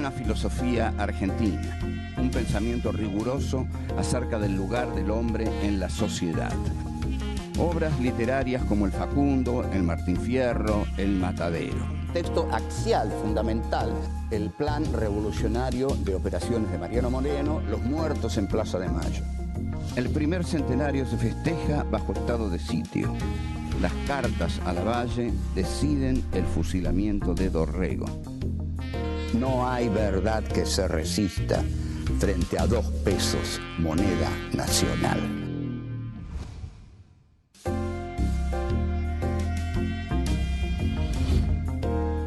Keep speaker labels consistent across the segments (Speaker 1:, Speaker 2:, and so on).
Speaker 1: una filosofía argentina, un pensamiento riguroso acerca del lugar del hombre en la sociedad. Obras literarias como El Facundo, El Martín Fierro, El Matadero.
Speaker 2: Texto axial, fundamental, el plan revolucionario de operaciones de Mariano Moreno, Los muertos en Plaza de Mayo.
Speaker 1: El primer centenario se festeja bajo estado de sitio. Las cartas a Lavalle deciden el fusilamiento de Dorrego.
Speaker 2: No hay verdad que se resista frente a 2 pesos, moneda nacional.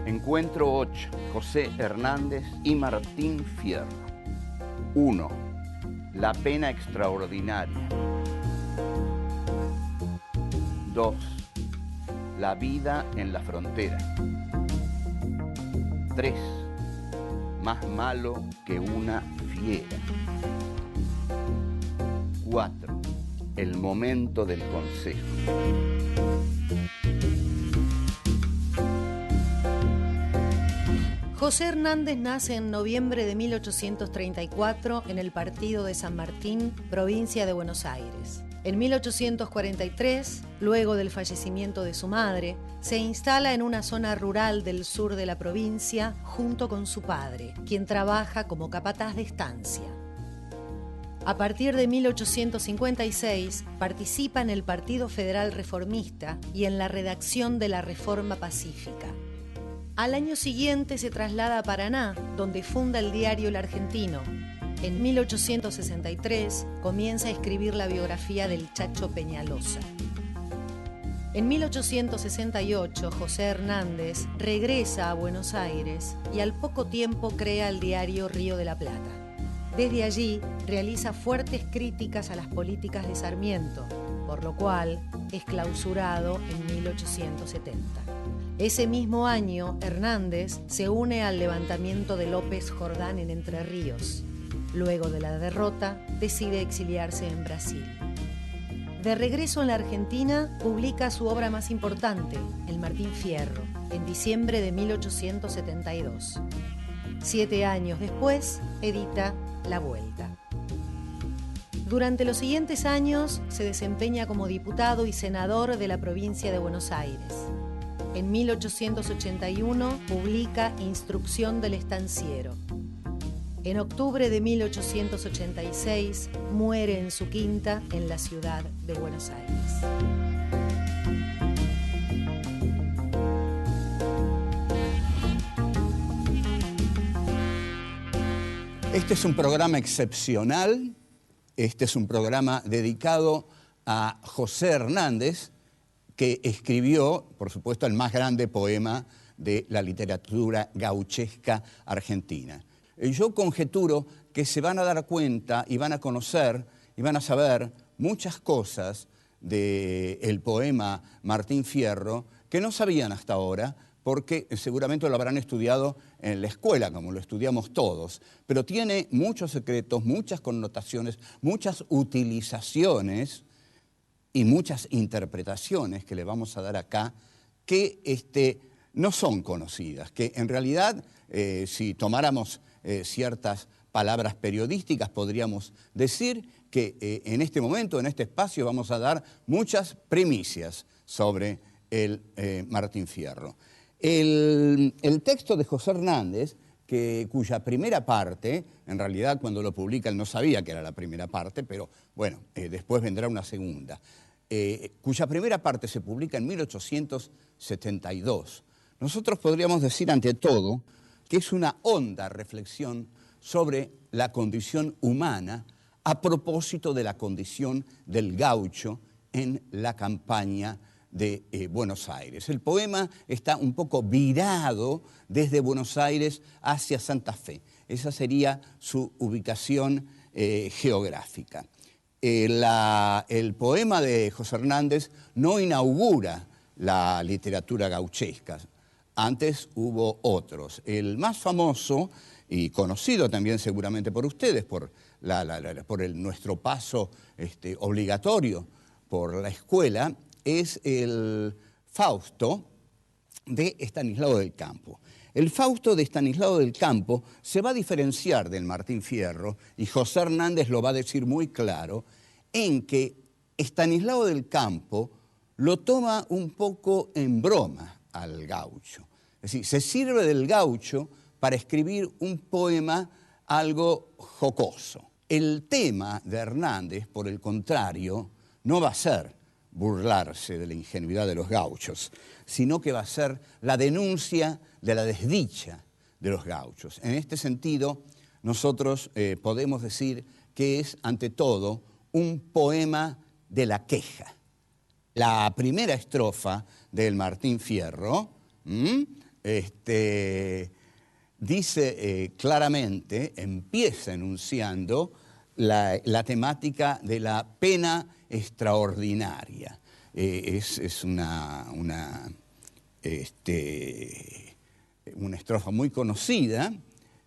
Speaker 1: Encuentro 8. José Hernández y Martín Fierro. 1. La pena extraordinaria. 2. La vida en la frontera. 3. Más malo que una fiera. 4. El momento del consejo.
Speaker 3: José Hernández nace en noviembre de 1834 en el partido de San Martín, provincia de Buenos Aires. En 1843, luego del fallecimiento de su madre, se instala en una zona rural del sur de la provincia junto con su padre, quien trabaja como capataz de estancia. A partir de 1856, participa en el Partido Federal Reformista y en la redacción de la Reforma Pacífica. Al año siguiente se traslada a Paraná, donde funda el diario El Argentino. En 1863 comienza a escribir la biografía del Chacho Peñalosa. En 1868, José Hernández regresa a Buenos Aires y al poco tiempo crea el diario Río de la Plata. Desde allí realiza fuertes críticas a las políticas de Sarmiento, por lo cual es clausurado en 1870. Ese mismo año, Hernández se une al levantamiento de López Jordán en Entre Ríos. Luego de la derrota, decide exiliarse en Brasil. De regreso en la Argentina, publica su obra más importante, El Martín Fierro, en diciembre de 1872. 7 años después, edita La Vuelta. Durante los siguientes años, se desempeña como diputado y senador de la provincia de Buenos Aires. En 1881 publica Instrucción del Estanciero. En octubre de 1886 muere en su quinta en la ciudad de Buenos Aires.
Speaker 2: Este es un programa excepcional, este es un programa dedicado a José Hernández, que escribió, por supuesto, el más grande poema de la literatura gauchesca argentina. Yo conjeturo que se van a dar cuenta y van a conocer y van a saber muchas cosas del poema Martín Fierro que no sabían hasta ahora, porque seguramente lo habrán estudiado en la escuela, como lo estudiamos todos, pero tiene muchos secretos, muchas connotaciones, muchas utilizaciones y muchas interpretaciones que le vamos a dar acá que no son conocidas, que en realidad, si tomáramos ciertas palabras periodísticas, podríamos decir que en este momento, en este espacio, vamos a dar muchas primicias sobre el Martín Fierro. El texto de José Hernández, cuya primera parte, en realidad cuando lo publica él no sabía que era la primera parte, pero bueno, después vendrá una segunda, cuya primera parte se publica en 1872. Nosotros podríamos decir ante todo que es una honda reflexión sobre la condición humana a propósito de la condición del gaucho en la campaña de Buenos Aires. El poema está un poco virado desde Buenos Aires hacia Santa Fe. Esa sería su ubicación geográfica. El poema de José Hernández no inaugura la literatura gauchesca. Antes hubo otros. El más famoso y conocido también seguramente por ustedes, por nuestro paso obligatorio por la escuela, es el Fausto de Estanislao del Campo. El Fausto de Estanislao del Campo se va a diferenciar del Martín Fierro, y José Hernández lo va a decir muy claro, en que Estanislao del Campo lo toma un poco en broma al gaucho. Es decir, se sirve del gaucho para escribir un poema algo jocoso. El tema de Hernández, por el contrario, no va a ser burlarse de la ingenuidad de los gauchos, sino que va a ser la denuncia de la desdicha de los gauchos. En este sentido, nosotros podemos decir que es, ante todo, un poema de la queja. La primera estrofa del Martín Fierro dice claramente, empieza enunciando la temática de la pena extraordinaria. Es una estrofa muy conocida,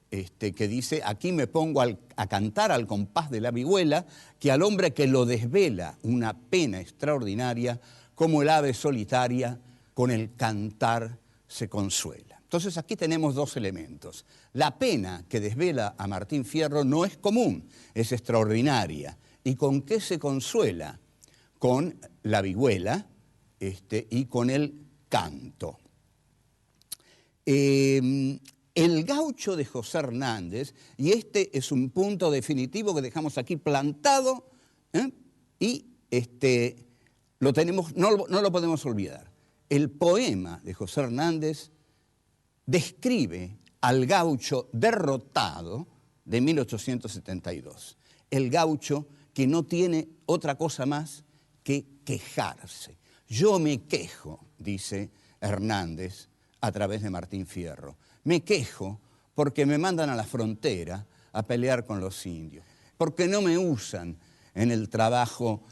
Speaker 2: que dice: aquí me pongo a cantar al compás de la vihuela, que al hombre que lo desvela una pena extraordinaria, como el ave solitaria, con el cantar se consuela. Entonces aquí tenemos dos elementos. La pena que desvela a Martín Fierro no es común, es extraordinaria. ¿Y con qué se consuela? Con la vihuela y con el canto. El gaucho de José Hernández, y este es un punto definitivo que dejamos aquí plantado, y lo tenemos, no lo podemos olvidar. El poema de José Hernández describe al gaucho derrotado de 1872. El gaucho que no tiene otra cosa más que quejarse. Yo me quejo, dice Hernández a través de Martín Fierro. Me quejo porque me mandan a la frontera a pelear con los indios, porque no me usan en el trabajo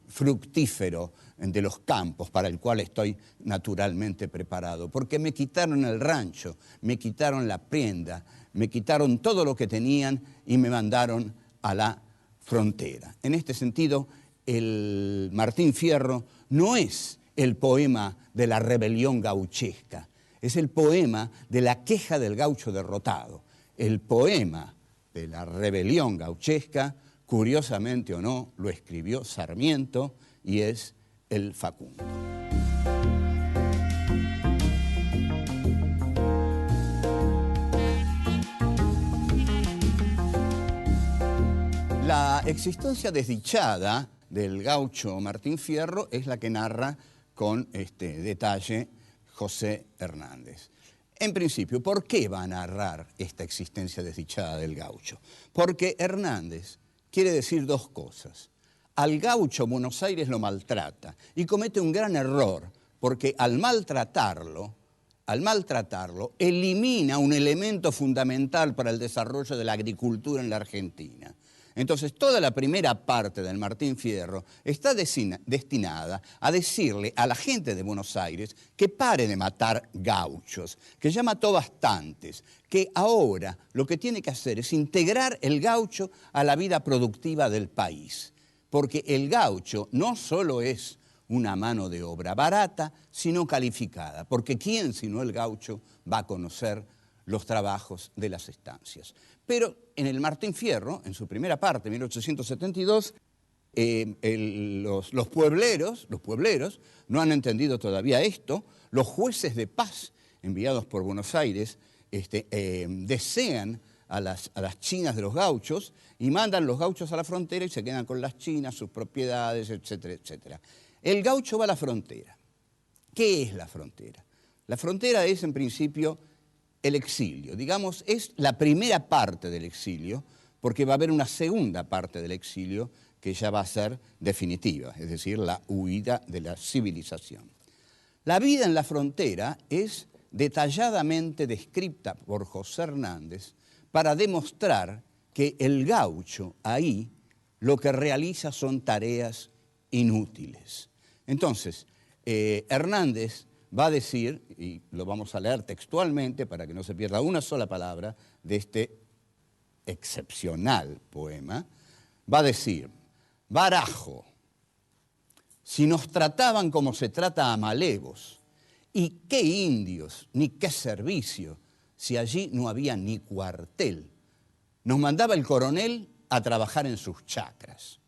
Speaker 2: fructífero de los campos para el cual estoy naturalmente preparado, porque me quitaron el rancho, me quitaron la prenda, me quitaron todo lo que tenían y me mandaron a la frontera. En este sentido, el Martín Fierro no es el poema de la rebelión gauchesca, es el poema de la queja del gaucho derrotado. El poema de la rebelión gauchesca, curiosamente o no, lo escribió Sarmiento y es el Facundo. La existencia desdichada del gaucho Martín Fierro es la que narra con detalle José Hernández. En principio, ¿por qué va a narrar esta existencia desdichada del gaucho? Porque Hernández quiere decir dos cosas. Al gaucho Buenos Aires lo maltrata y comete un gran error, porque al maltratarlo, elimina un elemento fundamental para el desarrollo de la agricultura en la Argentina. Entonces, toda la primera parte del Martín Fierro está destinada a decirle a la gente de Buenos Aires que pare de matar gauchos, que ya mató bastantes, que ahora lo que tiene que hacer es integrar el gaucho a la vida productiva del país. Porque el gaucho no solo es una mano de obra barata, sino calificada. Porque ¿quién sino el gaucho va a conocer los trabajos de las estancias? Pero en el Martín Fierro, en su primera parte, 1872, los puebleros no han entendido todavía esto. Los jueces de paz enviados por Buenos Aires desean a las chinas de los gauchos y mandan los gauchos a la frontera y se quedan con las chinas, sus propiedades, etcétera, etcétera. El gaucho va a la frontera. ¿Qué es la frontera? La frontera es, en principio, el exilio. Digamos, es la primera parte del exilio, porque va a haber una segunda parte del exilio que ya va a ser definitiva, es decir, la huida de la civilización. La vida en la frontera es detalladamente descrita por José Hernández para demostrar que el gaucho ahí lo que realiza son tareas inútiles. Entonces, Hernández va a decir, y lo vamos a leer textualmente para que no se pierda una sola palabra de este excepcional poema, va a decir: barajo, si nos trataban como se trata a malevos ¿Y qué indios, ni qué servicio, si allí no había ni cuartel? Nos mandaba el coronel a trabajar en sus chacras.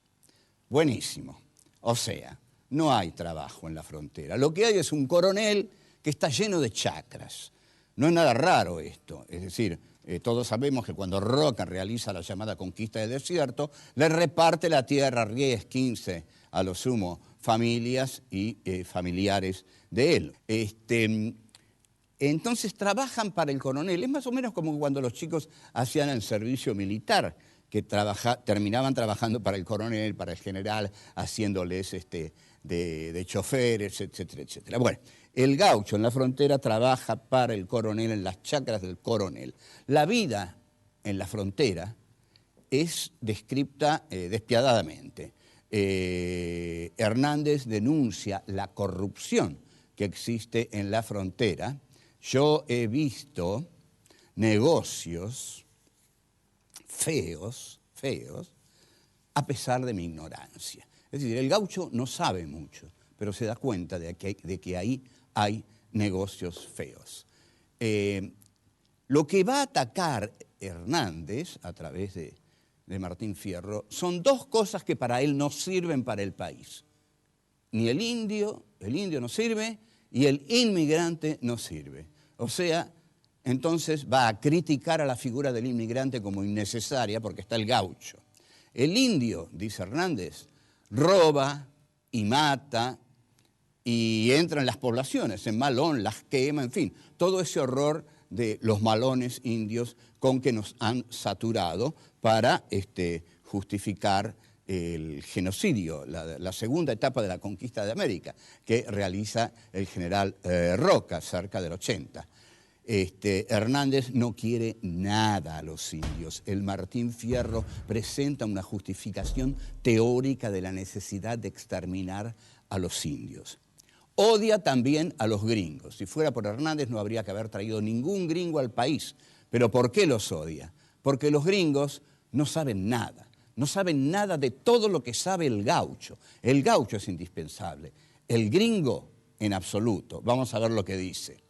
Speaker 2: Buenísimo. O sea, no hay trabajo en la frontera. Lo que hay es un coronel que está lleno de chacras. No es nada raro esto. Es decir, todos sabemos que cuando Roca realiza la llamada conquista del desierto, le reparte la tierra 10, 15, a lo sumo, familias y familiares de él. Entonces trabajan para el coronel. Es más o menos como cuando los chicos hacían el servicio militar, que terminaban trabajando para el coronel, para el general, haciéndoles de choferes, etcétera, etcétera. Bueno, el gaucho en la frontera trabaja para el coronel, en las chacras del coronel. La vida en la frontera es descripta despiadadamente. Hernández denuncia la corrupción que existe en la frontera. Yo he visto negocios feos, a pesar de mi ignorancia. Es decir, el gaucho no sabe mucho, pero se da cuenta de que ahí hay negocios feos. Lo que va a atacar Hernández a través de Martín Fierro son dos cosas que para él no sirven para el país. Ni el indio no sirve y el inmigrante no sirve. O sea, entonces va a criticar a la figura del inmigrante como innecesaria porque está el gaucho. El indio, dice Hernández, roba y mata y entra en las poblaciones, en Malón, las quema, en fin, todo ese horror de los malones indios con que nos han saturado para justificar el genocidio, la segunda etapa de la conquista de América, que realiza el general Roca cerca del 80. Hernández no quiere nada a los indios. El Martín Fierro presenta una justificación teórica de la necesidad de exterminar a los indios. Odia también a los gringos. Si fuera por Hernández no habría que haber traído ningún gringo al país. ¿Pero por qué los odia? Porque los gringos no saben nada. No saben nada de todo lo que sabe el gaucho. El gaucho es indispensable. El gringo, en absoluto. Vamos a ver lo que dice.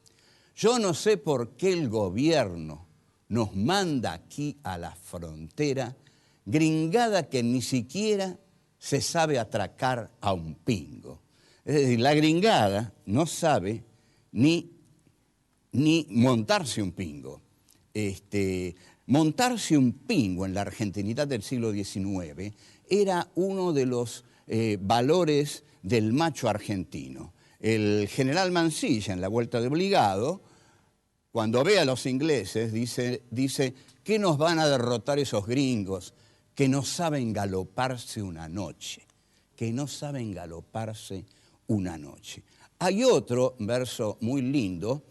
Speaker 2: Yo no sé por qué el gobierno nos manda aquí a la frontera gringada que ni siquiera se sabe atracar a un pingo. Es decir, la gringada no sabe ni montarse un pingo. Montarse un pingo en la argentinidad del siglo XIX era uno de los valores del macho argentino. El general Mansilla, en la Vuelta de Obligado, cuando ve a los ingleses, dice que nos van a derrotar esos gringos que no saben galoparse una noche, que no saben galoparse una noche. Hay otro verso muy lindo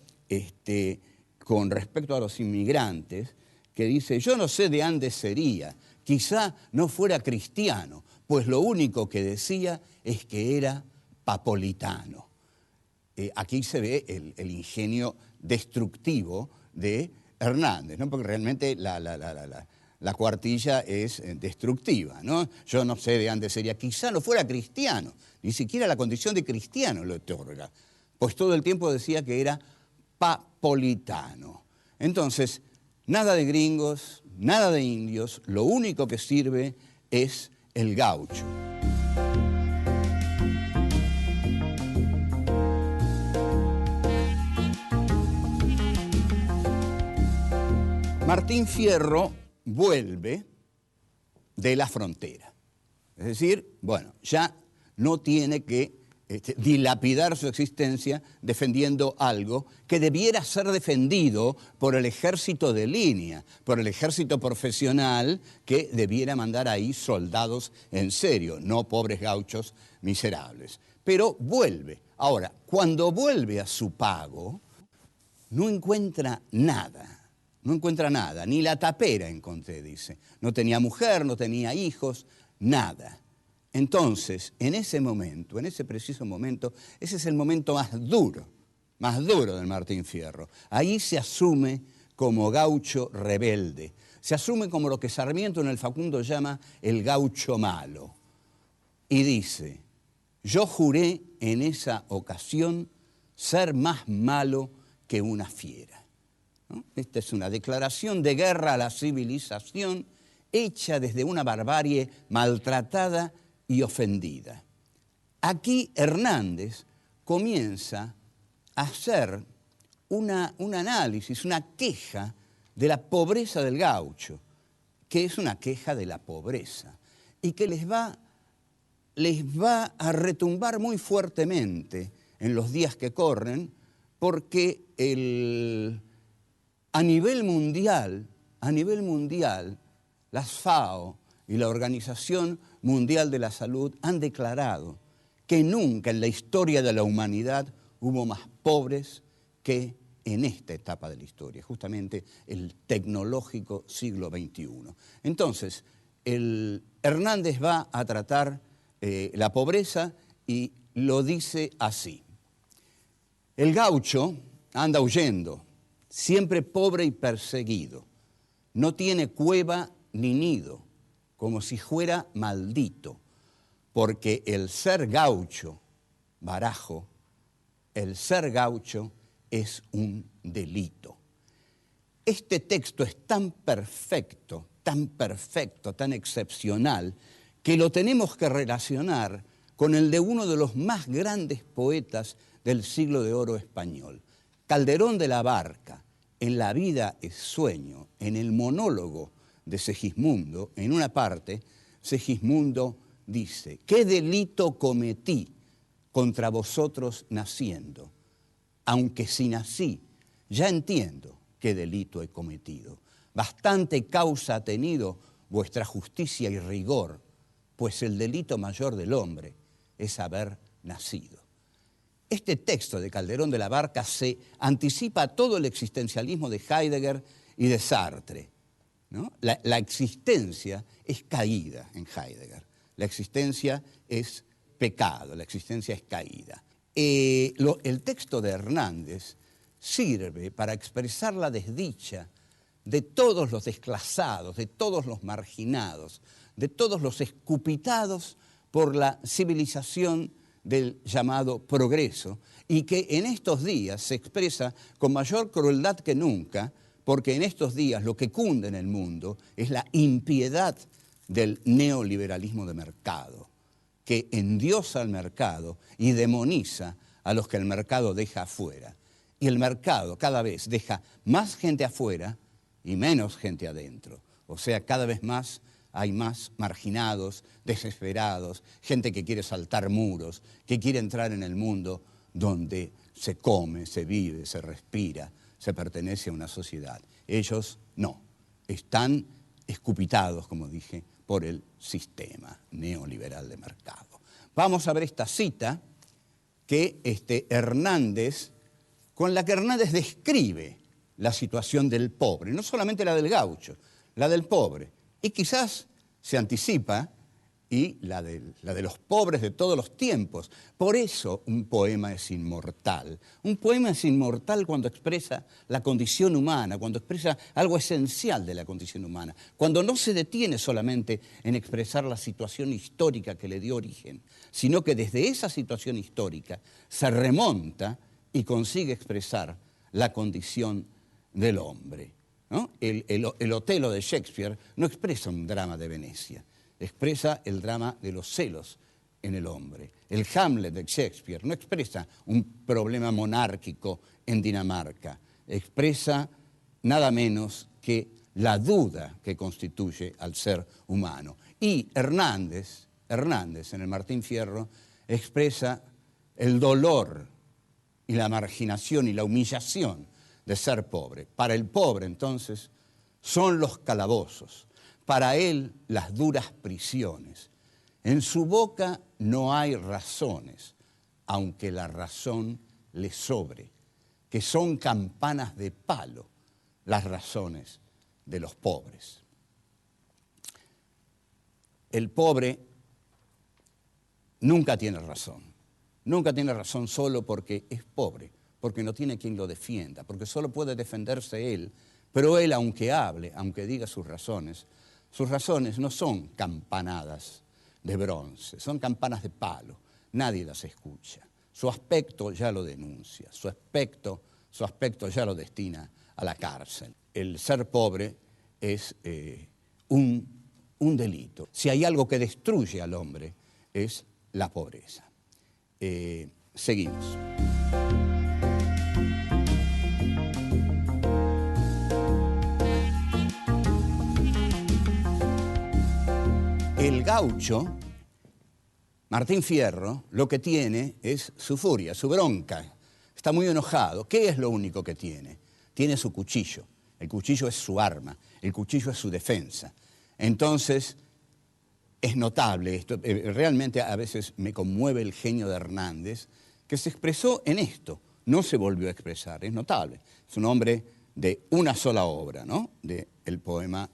Speaker 2: con respecto a los inmigrantes que dice, yo no sé de dónde sería, quizá no fuera cristiano, pues lo único que decía es que era papolitano. Aquí se ve el ingenio destructivo de Hernández, ¿no? Porque realmente la cuartilla es destructiva, ¿no? Yo no sé de dónde sería, quizá no fuera cristiano, ni siquiera la condición de cristiano lo otorga, pues todo el tiempo decía que era papolitano. Entonces, nada de gringos, nada de indios, lo único que sirve es el gaucho. Martín Fierro vuelve de la frontera. Es decir, bueno, ya no tiene que dilapidar su existencia defendiendo algo que debiera ser defendido por el ejército de línea, por el ejército profesional que debiera mandar ahí soldados en serio, no pobres gauchos miserables. Pero vuelve. Ahora, cuando vuelve a su pago, no encuentra nada. No encuentra nada, ni la tapera encontré, dice. No tenía mujer, no tenía hijos, nada. Entonces, en ese momento, en ese preciso momento, ese es el momento más duro del Martín Fierro. Ahí se asume como gaucho rebelde. Se asume como lo que Sarmiento en el Facundo llama el gaucho malo. Y dice, yo juré en esa ocasión ser más malo que una fiera. ¿No? Esta es una declaración de guerra a la civilización hecha desde una barbarie maltratada y ofendida. Aquí Hernández comienza a hacer un análisis, una queja de la pobreza del gaucho, que es una queja de la pobreza y que les va a retumbar muy fuertemente en los días que corren, porque a nivel mundial, las FAO y la Organización Mundial de la Salud han declarado que nunca en la historia de la humanidad hubo más pobres que en esta etapa de la historia, justamente el tecnológico siglo XXI. Entonces, Hernández va a tratar la pobreza y lo dice así. El gaucho anda huyendo, siempre pobre y perseguido. No tiene cueva ni nido, como si fuera maldito, porque el ser gaucho, barajo, el ser gaucho es un delito. Este texto es tan perfecto, tan excepcional, que lo tenemos que relacionar con el de uno de los más grandes poetas del siglo de oro español. Calderón de la Barca, en La vida es sueño, en el monólogo de Segismundo, en una parte, Segismundo dice: ¿qué delito cometí contra vosotros naciendo? Aunque si nací, ya entiendo qué delito he cometido. Bastante causa ha tenido vuestra justicia y rigor, pues el delito mayor del hombre es haber nacido. Este texto de Calderón de la Barca se anticipa a todo el existencialismo de Heidegger y de Sartre, ¿no? La existencia es caída en Heidegger. La existencia es pecado, la existencia es caída. El texto de Hernández sirve para expresar la desdicha de todos los desclasados, de todos los marginados, de todos los escupitados por la civilización del llamado progreso, y que en estos días se expresa con mayor crueldad que nunca, porque en estos días lo que cunde en el mundo es la impiedad del neoliberalismo de mercado, que endiosa al mercado y demoniza a los que el mercado deja afuera. Y el mercado cada vez deja más gente afuera y menos gente adentro. O sea, cada vez más hay más marginados, desesperados, gente que quiere saltar muros, que quiere entrar en el mundo donde se come, se vive, se respira, se pertenece a una sociedad. Ellos no, están escupitados, como dije, por el sistema neoliberal de mercado. Vamos a ver esta cita que Hernández, con la que Hernández describe la situación del pobre, no solamente la del gaucho, la del pobre, y quizás se anticipa y la de los pobres de todos los tiempos. Por eso un poema es inmortal. Un poema es inmortal cuando expresa la condición humana, cuando expresa algo esencial de la condición humana, cuando no se detiene solamente en expresar la situación histórica que le dio origen, sino que desde esa situación histórica se remonta y consigue expresar la condición del hombre, ¿no? El Otelo de Shakespeare no expresa un drama de Venecia, expresa el drama de los celos en el hombre. El Hamlet de Shakespeare no expresa un problema monárquico en Dinamarca, expresa nada menos que la duda que constituye al ser humano. Y Hernández en el Martín Fierro expresa el dolor y la marginación y la humillación de ser pobre. Para el pobre, entonces, son los calabozos, para él las duras prisiones. En su boca no hay razones, aunque la razón le sobre, que son campanas de palo las razones de los pobres. El pobre nunca tiene razón solo porque es pobre, porque no tiene quien lo defienda, porque solo puede defenderse él, pero él, aunque hable, aunque diga sus razones no son campanadas de bronce, son campanas de palo, nadie las escucha. su aspecto ya lo denuncia, su aspecto ya lo destina a la cárcel. El ser pobre es un delito. Si hay algo que destruye al hombre, es la pobreza. Seguimos. El gaucho, Martín Fierro, lo que tiene es su furia, su bronca. Está muy enojado. ¿Qué es lo único que tiene? Tiene su cuchillo. El cuchillo es su arma, el cuchillo es su defensa. Entonces, es notable esto. Realmente a veces me conmueve el genio de Hernández, que se expresó en esto. No se volvió a expresar, es notable. Es un hombre de una sola obra, ¿no? Del poema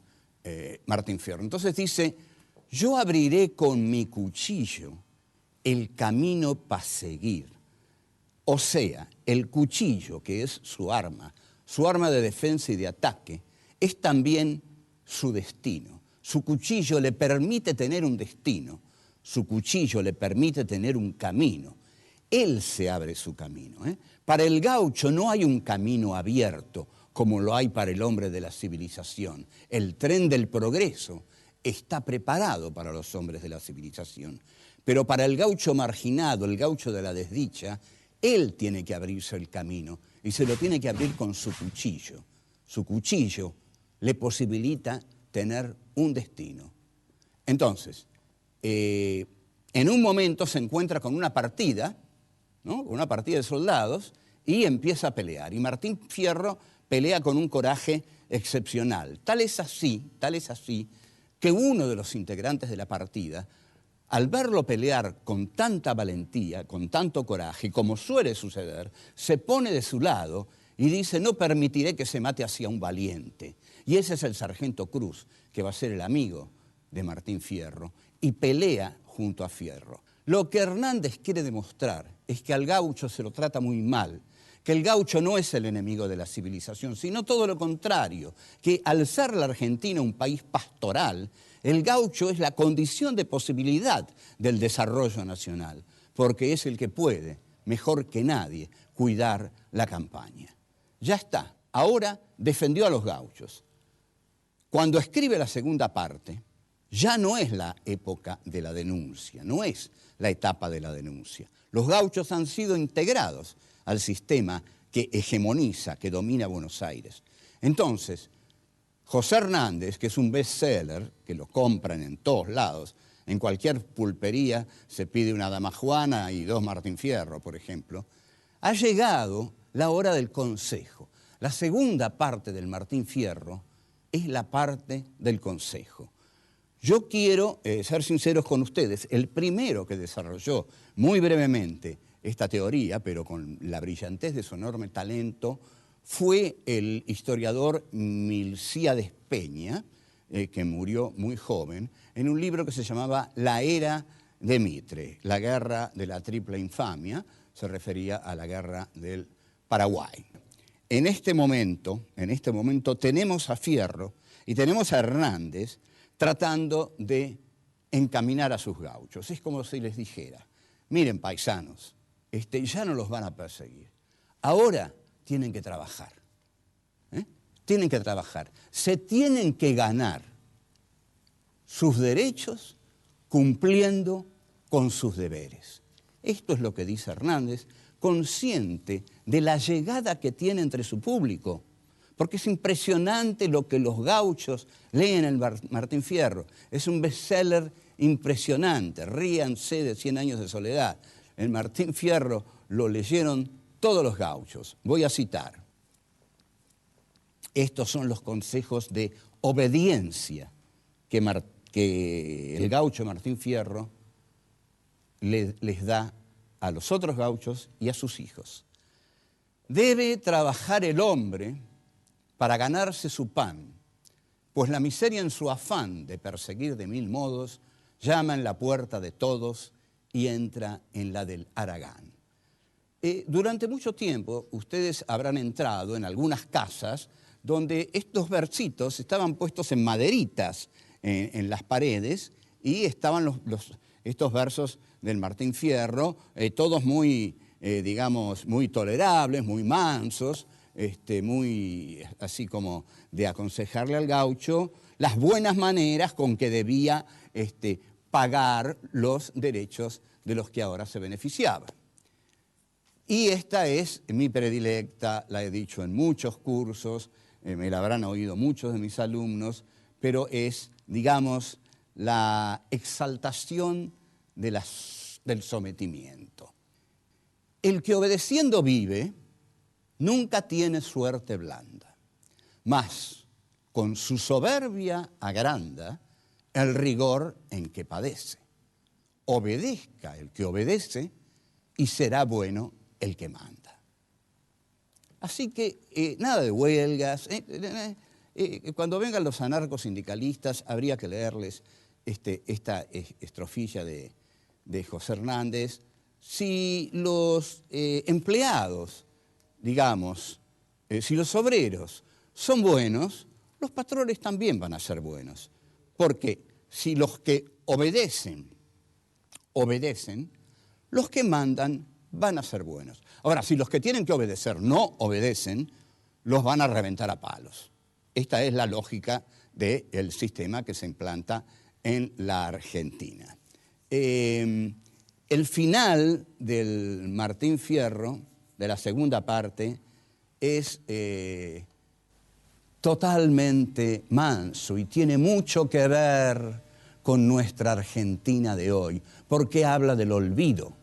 Speaker 2: Martín Fierro. Entonces dice: yo abriré con mi cuchillo el camino para seguir. O sea, el cuchillo, que es su arma de defensa y de ataque, es también su destino. Su cuchillo le permite tener un destino, su cuchillo le permite tener un camino. Él se abre su camino. Para el gaucho no hay un camino abierto como lo hay para el hombre de la civilización. El tren del progreso está preparado para los hombres de la civilización. Pero para el gaucho marginado, el gaucho de la desdicha, él tiene que abrirse el camino y se lo tiene que abrir con su cuchillo. Su cuchillo le posibilita tener un destino. Entonces, en un momento se encuentra con una partida, ¿no? Una partida de soldados, y empieza a pelear. Y Martín Fierro pelea con un coraje excepcional. Tal es así, que uno de los integrantes de la partida, al verlo pelear con tanta valentía, con tanto coraje, como suele suceder, se pone de su lado y dice: no permitiré que se mate hacia un valiente. Y ese es el sargento Cruz, que va a ser el amigo de Martín Fierro, y pelea junto a Fierro. Lo que Hernández quiere demostrar es que al gaucho se lo trata muy mal, que el gaucho no es el enemigo de la civilización, sino todo lo contrario, que al ser la Argentina un país pastoral, el gaucho es la condición de posibilidad del desarrollo nacional, porque es el que puede, mejor que nadie, cuidar la campaña. Ya está, ahora defendió a los gauchos. Cuando escribe la segunda parte, ya no es la época de la denuncia, no es la etapa de la denuncia. Los gauchos han sido integrados al sistema que hegemoniza, que domina Buenos Aires. Entonces, José Hernández, que es un bestseller, que lo compran en todos lados, en cualquier pulpería se pide una Dama Juana y 2 Martín Fierro, por ejemplo, ha llegado la hora del consejo. La segunda parte del Martín Fierro es la parte del consejo. Yo quiero ser sinceros con ustedes. El primero que desarrolló muy brevemente esta teoría, pero con la brillantez de su enorme talento, fue el historiador Milcíades Peña, que murió muy joven, en un libro que se llamaba La Era de Mitre, la guerra de la triple infamia, se refería a la guerra del Paraguay. En este momento tenemos a Fierro y tenemos a Hernández tratando de encaminar a sus gauchos. Es como si les dijera: miren, paisanos, ya no los van a perseguir. Ahora tienen que trabajar. Tienen que trabajar. Se tienen que ganar sus derechos cumpliendo con sus deberes. Esto es lo que dice Hernández, consciente de la llegada que tiene entre su público. Porque es impresionante lo que los gauchos leen en el Martín Fierro. Es un bestseller impresionante. Ríanse de 100 años de soledad. El Martín Fierro lo leyeron todos los gauchos. Voy a citar. Estos son los consejos de obediencia que el gaucho Martín Fierro les da a los otros gauchos y a sus hijos. Debe trabajar el hombre para ganarse su pan, pues la miseria en su afán de perseguir de 1000 modos llama en la puerta de todos y entra en la del haragán. Durante mucho tiempo ustedes habrán entrado en algunas casas donde estos versitos estaban puestos en maderitas en las paredes y estaban estos versos del Martín Fierro, todos muy digamos, muy tolerables, muy mansos, muy así como de aconsejarle al gaucho las buenas maneras con que debía pagar los derechos de los que ahora se beneficiaban. Y esta es mi predilecta, la he dicho en muchos cursos, me la habrán oído muchos de mis alumnos, pero es, digamos, la exaltación del sometimiento. El que obedeciendo vive, nunca tiene suerte blanda, mas con su soberbia agranda el rigor en que padece. Obedezca el que obedece y será bueno el que manda. Así que nada de huelgas. Cuando vengan los anarcosindicalistas habría que leerles esta estrofilla de José Hernández. Si los empleados, digamos, si los obreros son buenos, los patrones también van a ser buenos. Porque si los que obedecen, los que mandan van a ser buenos. Ahora, si los que tienen que obedecer no obedecen, los van a reventar a palos. Esta es la lógica del sistema que se implanta en la Argentina. El final del Martín Fierro, de la segunda parte, es totalmente manso y tiene mucho que ver con nuestra Argentina de hoy, porque habla del olvido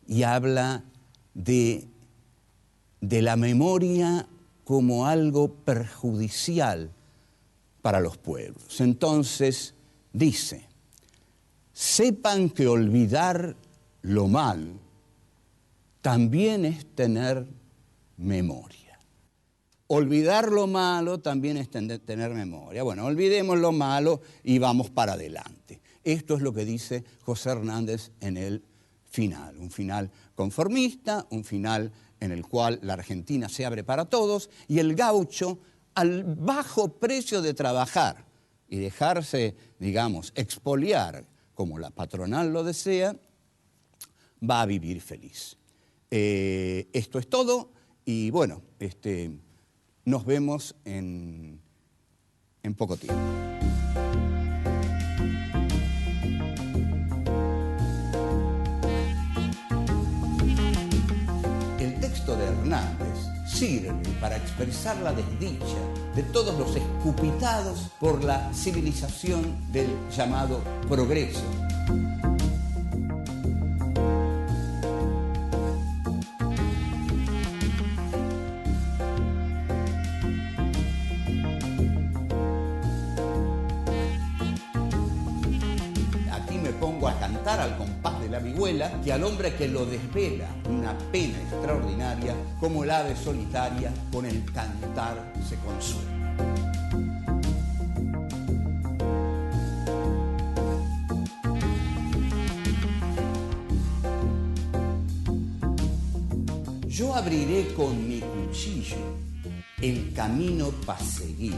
Speaker 2: y habla de la memoria como algo perjudicial para los pueblos. Entonces dice: sepan que olvidar lo mal también es tener memoria. Olvidar lo malo también es tener memoria. Bueno, olvidemos lo malo y vamos para adelante. Esto es lo que dice José Hernández en el final. Un final conformista, un final en el cual la Argentina se abre para todos y el gaucho, al bajo precio de trabajar y dejarse, digamos, expoliar como la patronal lo desea, va a vivir feliz. Esto es todo y bueno, nos vemos en poco tiempo. El texto de Hernández sirve para expresar la desdicha de todos los escupitados por la civilización del llamado progreso. Pongo a cantar al compás de la vihuela, que al hombre que lo desvela una pena extraordinaria, como el ave solitaria con el cantar se consuela. Yo abriré con mi cuchillo el camino para seguir.